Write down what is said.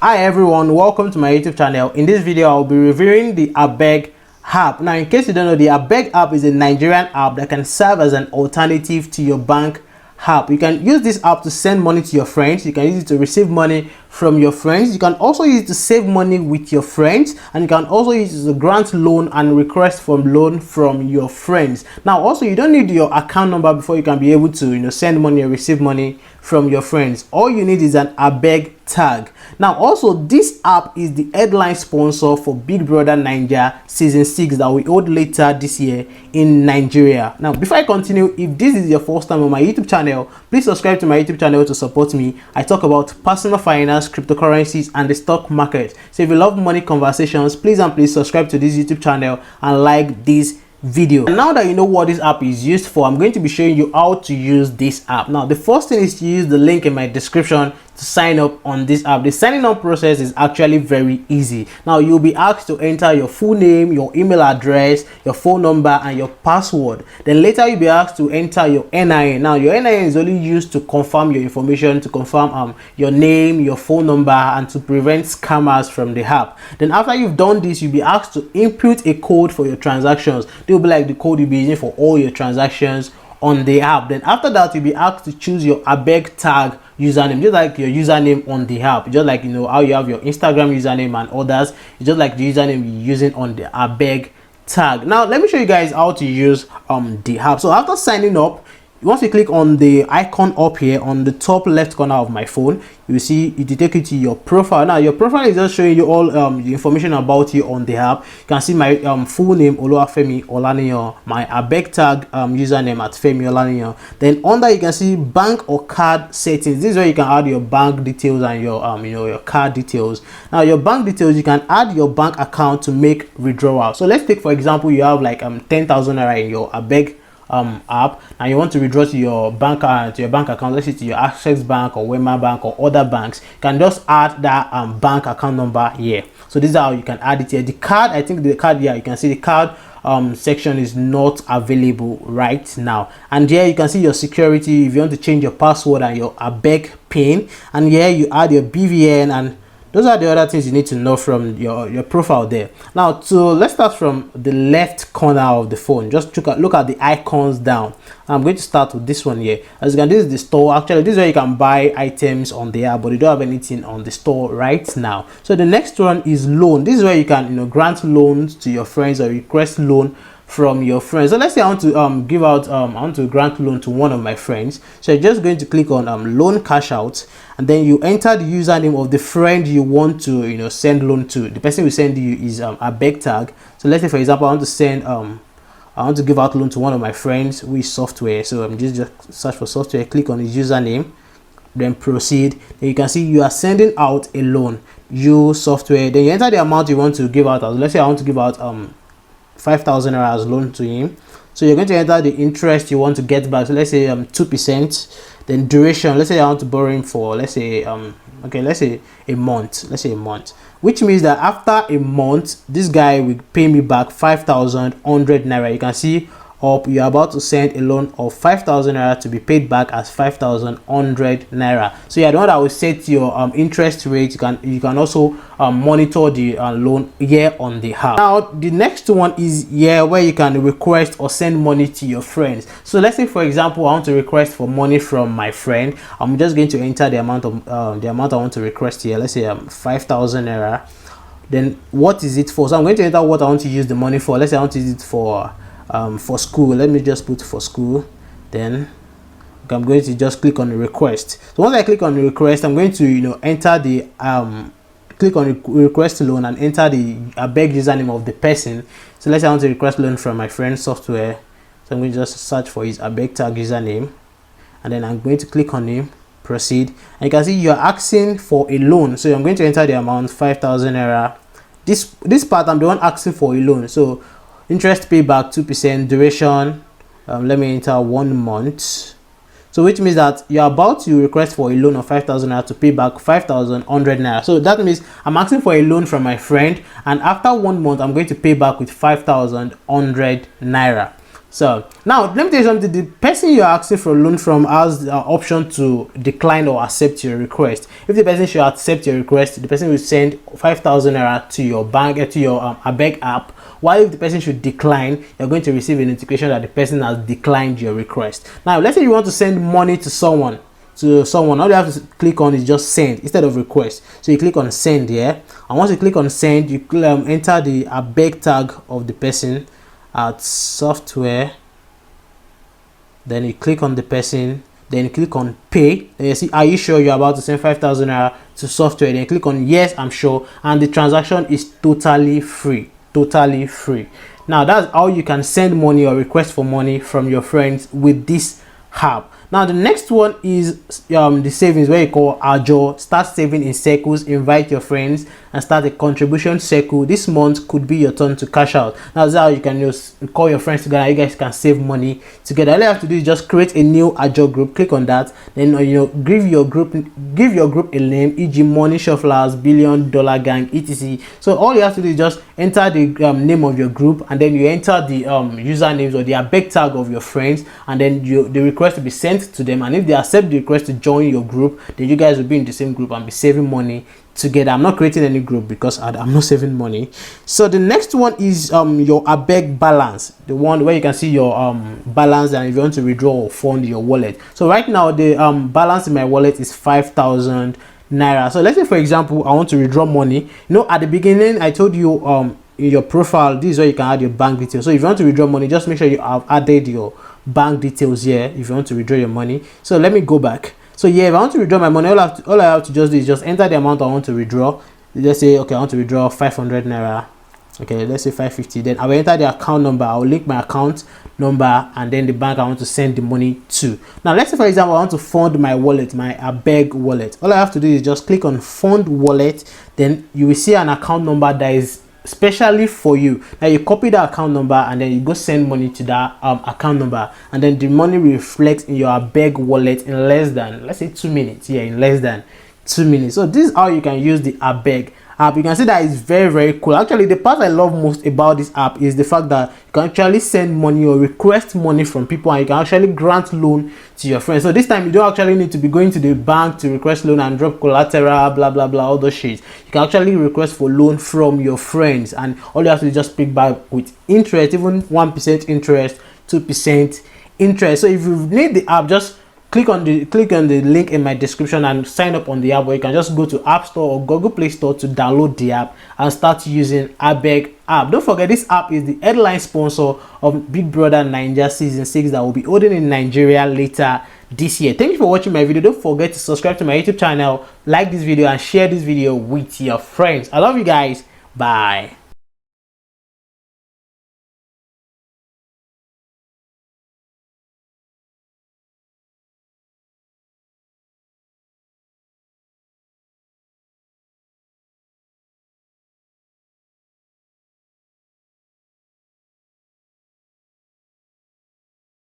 Hi everyone, welcome to my YouTube channel. In this video I'll be reviewing the Abeg app. Now in case you don't know, the Abeg app is a Nigerian app that can serve as an alternative to your bank app. You can use this app to send money to your friends, you can use it to receive money from your friends, you can also use it to save money with your friends, and you can also use it to grant loan and request from loan from your friends. Now also, you don't need your account number before you can be able to send money or receive money from your friends. All you need is an Abeg tag. Now also, this app is the headline sponsor for Big Brother Naija season 6 that we hold later this year in Nigeria. Now before I continue, if this is your first time on my YouTube channel, please subscribe to my YouTube channel to support me. I talk about personal finance, cryptocurrencies and the stock market. So if you love money conversations, please subscribe to this YouTube channel and like this video. And now that you know what this app is used for, I'm going to be showing you how to use this app. Now the first thing is to use the link in my description to sign up on this app. The signing up process is actually very easy. Now you'll be asked to enter your full name, your email address, your phone number and your password. Then later you'll be asked to enter your NIN. Now your NIN is only used to confirm your information, to confirm your name, your phone number, and to prevent scammers from the app. Then after you've done this, you'll be asked to input a code for your transactions. They'll be like the code you'll be using for all your transactions on the app. Then after that, you'll be asked to choose your Abeg tag username, just like your username on the app, just like how you have your Instagram username and others. It's just like the username you're using on the Abeg tag. Now let me show you guys how to use the app. So after signing up, once you click on the icon up here on the top left corner of my phone, you see it will take you to your profile. Now your profile is just showing you all the information about you on the app. You can see my full name, Femi Olaniyan, my Abeg tag username at Femi Olaniyan. Then under you can see bank or card settings. This is where you can add your bank details and your your card details. Now your bank details, you can add your bank account to make withdrawal. So let's take for example you have like 10,000 naira in your Abeg app and you want to withdraw to your bank account, let's say to your Access Bank or Wema Bank or other banks. You can just add that bank account number here. So this is how you can add it here. The card, I think the card here, you can see the card section is not available right now, and here you can see your security if you want to change your password and your Abeg pin, and here you add your BVN, and those are the other things you need to know from your profile there. Now let's start from the left corner of the phone. Just look at the icons down. I'm going to start with this one here. As you can, this is the store. Actually, this is where you can buy items on the app, but you don't have anything on the store right now. So the next one is loan. This is where you can grant loans to your friends or request loan from your friends. So let's say I want to I want to grant loan to one of my friends. So you're just going to click on loan cash out, and then you enter the username of the friend you want to send loan to. The person who send you is Abeg tag. So let's say for example I want to give out loan to one of my friends who is software. So I'm just search for software, click on his username, then proceed. Then you can see you are sending out a loan, you software. Then you enter the amount you want to give out. Let's say I want to give out 5,000 naira as loan to him. So you're going to enter the interest you want to get back. So let's say 2%. Then duration, let's say I want to borrow him for let's say a month, which means that after a month this guy will pay me back 5,100 naira. You can see you're about to send a loan of 5,000 naira to be paid back as 5,100 naira. So yeah, the one that will set your interest rate. You can also monitor the loan here on the app. Now the next one is here where you can request or send money to your friends. So let's say for example I want to request for money from my friend. I'm just going to enter the amount I want to request here. Let's say 5,000 naira. Then what is it for? So I'm going to enter what I want to use the money for. Let's say I want to use it for school. Let me just put for school. Then I'm going to just click on the request. So once I click on the request, I'm going to enter the click on request loan and enter the Abeg username of the person. So let's say I want to request loan from my friend software. So I'm going to just search for his Abeg tag username, and then I'm going to click on him, proceed, and you can see you're asking for a loan. So I'm going to enter the amount 5,000 naira. This part I'm the one asking for a loan. So interest payback 2%, duration let me enter 1 month. So which means that you're about to request for a loan of 5,000 naira to pay back 5,100 naira. So that means I'm asking for a loan from my friend, and after 1 month I'm going to pay back with 5,100 naira. So now let me tell you something. The person you're asking for a loan from has the option to decline or accept your request. If the person should accept your request, the person will send 5,000 naira to your bank, to your Abeg app. While if the person should decline, you're going to receive a notification that the person has declined your request. Now let's say you want to send money to someone, all you have to click on is just send instead of request. So you click on send here, and once you click on send, you enter the Abeg tag of the person at software, then you click on the person, then you click on pay, then you see, are you sure you're about to send 5,000 naira to software? Then you click on yes, I'm sure, and the transaction is totally free. Now that's how you can send money or request for money from your friends with this app. Now the next one is the savings, where you call ajo. Start saving in circles, invite your friends, and start a contribution circle. This month could be your turn to cash out. Now that's how you can just call your friends together. You guys can save money together. All you have to do is just create a new ajo group. Click on that, then give your group a name, e.g. money shufflers, billion dollar gang, etc. So all you have to do is just enter the name of your group, and then you enter the usernames or the Abeg tag of your friends, and then the request will be sent to them, and if they accept the request to join your group, then you guys will be in the same group and be saving money together. I'm not creating any group because I'm not saving money. So the next one is your Abeg balance, the one where you can see your balance, and if you want to withdraw or fund your wallet. So right now the balance in my wallet is 5,000 naira. So let's say, for example, I want to withdraw money. At the beginning I told you in your profile, this is where you can add your bank details. So if you want to withdraw money, just make sure you have added your bank details here if you want to withdraw your money. So let me go back. So yeah, if I want to withdraw my money, all I have to just do is just enter the amount I want to withdraw. Let's say, okay, I want to withdraw 500 naira. Okay, let's say 550. Then I will enter the account number. I will link my account number and then the bank I want to send the money to. Now let's say, for example, I want to fund my wallet, my Abeg wallet. All I have to do is just click on fund wallet. Then you will see an account number that is specially for you. Now you copy the account number and then you go send money to that account number, and then the money reflects in your Abeg wallet in less than, let's say, 2 minutes. Yeah, in less than 2 minutes. So this is how you can use the Abeg app. You can see that it's very cool. Actually, the part I love most about this app is the fact that you can actually send money or request money from people, and you can actually grant loan to your friends. So this time you don't actually need to be going to the bank to request loan and drop collateral, blah blah blah, all those shit. You can actually request for loan from your friends, and all you have to do is just pick back with interest, even 1% interest, 2% interest. So if you need the app, just click on the link in my description and sign up on the app, where you can just go to App Store or Google Play Store to download the app and start using Abeg app. Don't forget, this app is the headline sponsor of Big Brother Naija season 6 that will be holding in Nigeria later this year. Thank you for watching my video. Don't forget to subscribe to my YouTube channel, like this video, and share this video with your friends. I love you guys. Bye.